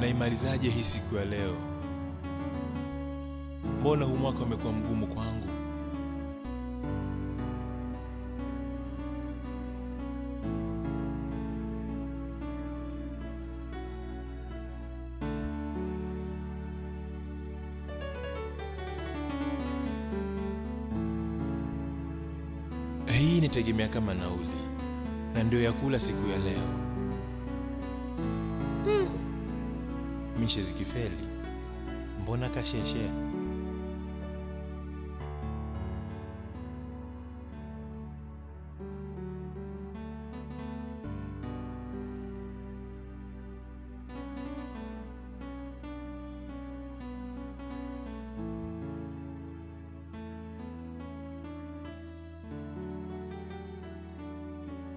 naimalizaje hii siku ya leo? Mbona huu mwaka umekuwa mgumu kwangu? Hii nitegemea kama nauli, na ndio ya kula siku ya leo. Mishe zikifeli, mbona kasheshe?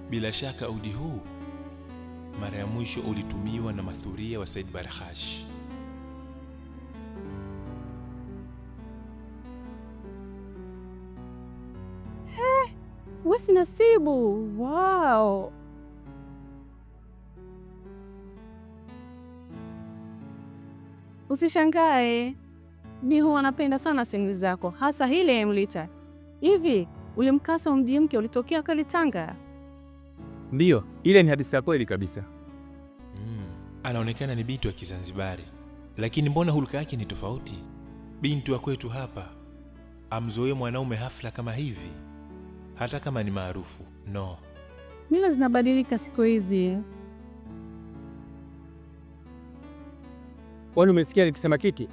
Bila shaka udi huu mara ya mwisho ulitumiwa na mathuria wa Said Barghash. Wesi Nasibu, wow. Usishangae, mi huwa napenda sana simulizi zako, hasa hile ya Mlita. Hivi, ule mkasa wa mji mpya ulitokea kule Tanga? Ndiyo, ile ni hadithi ya kweli kabisa. Anaonekana ni binti wa Kizanzibari, lakini mbona hulka yake ni tofauti? Binti wa kwetu hapa amzoe mwanaume hafla kama hivi, hata kama ni maarufu. No, Mila zinabadilika siku hizi. Kwani umesikia nikisema kiti?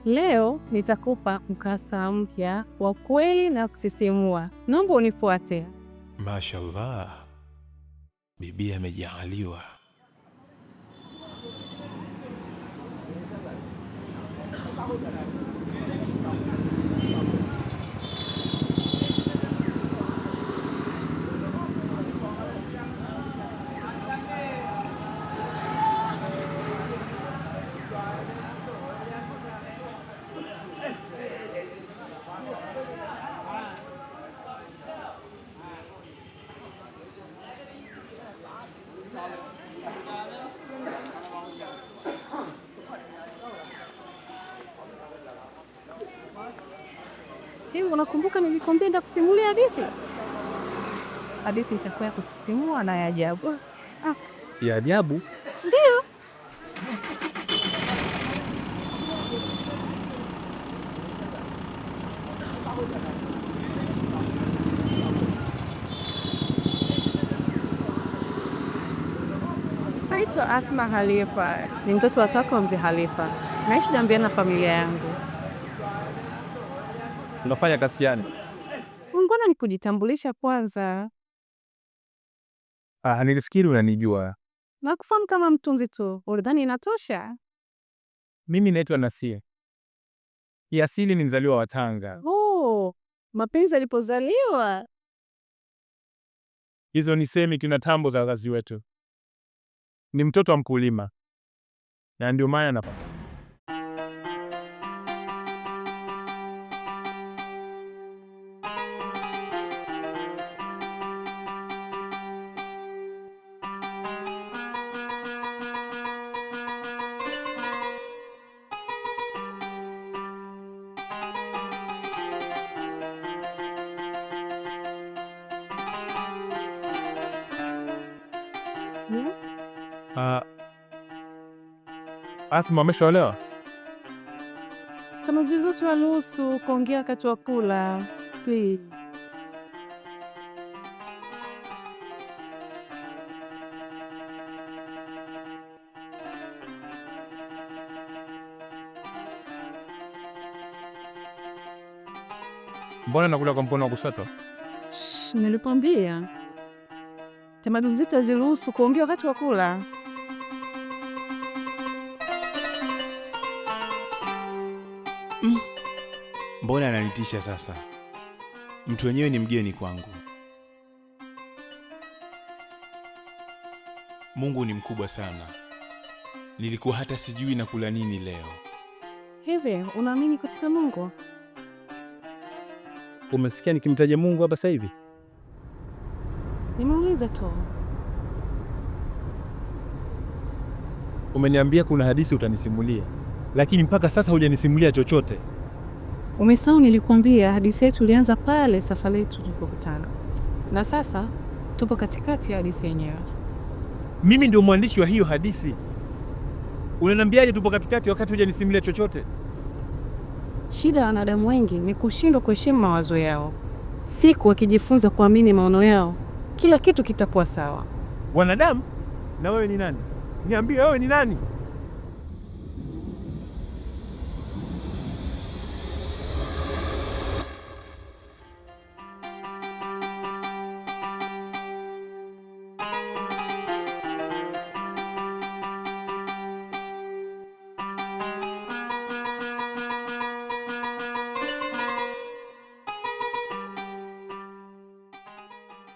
Leo nitakupa mkasa mpya wa kweli na kusisimua. Naomba unifuate. mashallah, bibi amejaaliwa. Hivi unakumbuka nilikwambia kusimulia hadithi? Hadithi itakuwa ya kusisimua na ya ajabu. Ya ajabu? Ndio. Naitwa Asma Halifa, ni mtoto wa tatu wa mzee Halifa. Naishi Dambiani na familia yangu. Unafanya kazi gani? Mbona nikujitambulisha kwanza? Nilifikiri unanijua. Nakufahamu kama mtunzi tu, ulidhani inatosha? Mimi naitwa Nasia. Kiasili ni mzaliwa wa Tanga. Oh, mapenzi alipozaliwa. Hizo ni semi tuna tambo za wazazi wetu. Ni mtoto wa mkulima, na ndio maana napata. Asma ameshaolewa? Tamaduni zote waruhusu kuongea wakati wa kula. Please. Mbona nakula kwa mkono wa kushoto? Nilikwambia. Tamaduni zote haziruhusu kuongea wakati wa kula. Mbona ananitisha sasa? Mtu wenyewe ni mgeni kwangu. Mungu ni mkubwa sana. Nilikuwa hata sijui nakula nini leo. Hivi, unaamini katika Mungu? Umesikia nikimtaja Mungu hapa sasa hivi? Nimeuliza tu. Umeniambia kuna hadithi utanisimulia, lakini mpaka sasa hujanisimulia chochote. Umesahau nilikwambia hadithi yetu ilianza pale safari yetu tulipokutana, na sasa tupo katikati ya hadithi yenyewe. Mimi ndio mwandishi wa hiyo hadithi. Unaniambiaje tupo katikati wakati hujanisimulia chochote? Shida ya wanadamu wengi ni kushindwa kuheshimu mawazo yao. Siku wakijifunza kuamini maono yao, kila kitu kitakuwa sawa. Wanadamu? Na wewe ni nani? Niambie, wewe ni nani?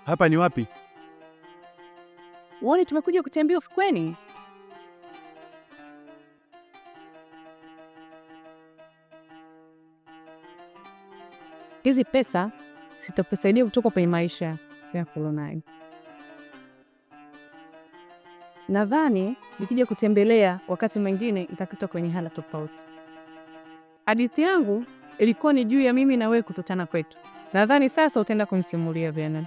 Hapa ni wapi? Uone tumekuja kutembea ufukweni. Hizi pesa zitakusaidia kutoka kwenye maisha ya Kolonai. Nadhani nikija kutembelea wakati mwingine itakita kwenye hala tofauti. Hadithi yangu ilikuwa ni juu ya mimi na wewe kutotana kwetu. Nadhani sasa utaenda kunisimulia Vernon.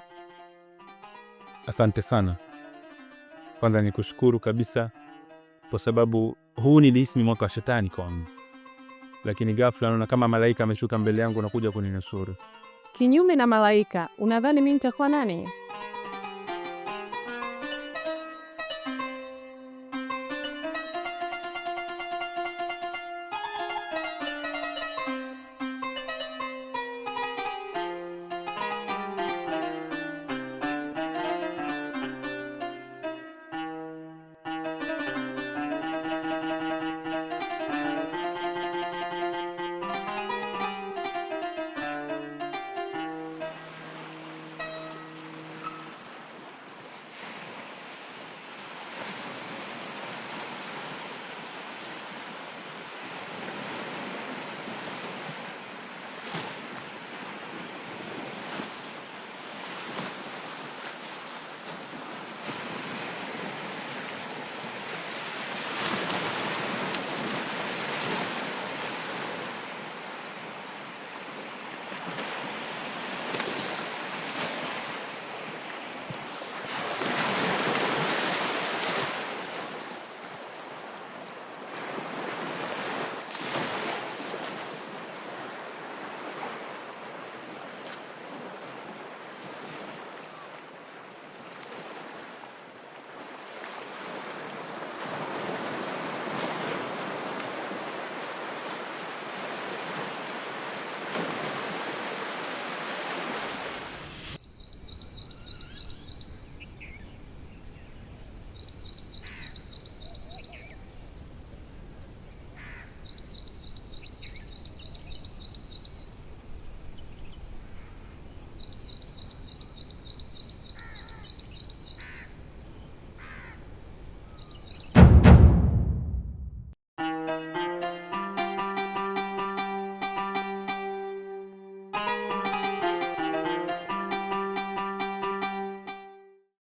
Asante sana. Kwanza nikushukuru kabisa kwa sababu huu nilihisi ni mwaka wa shetani kwangu. Lakini ghafla naona kama malaika ameshuka mbele yangu na kuja kuninusuru. Kinyume na malaika, unadhani mimi nitakuwa nani?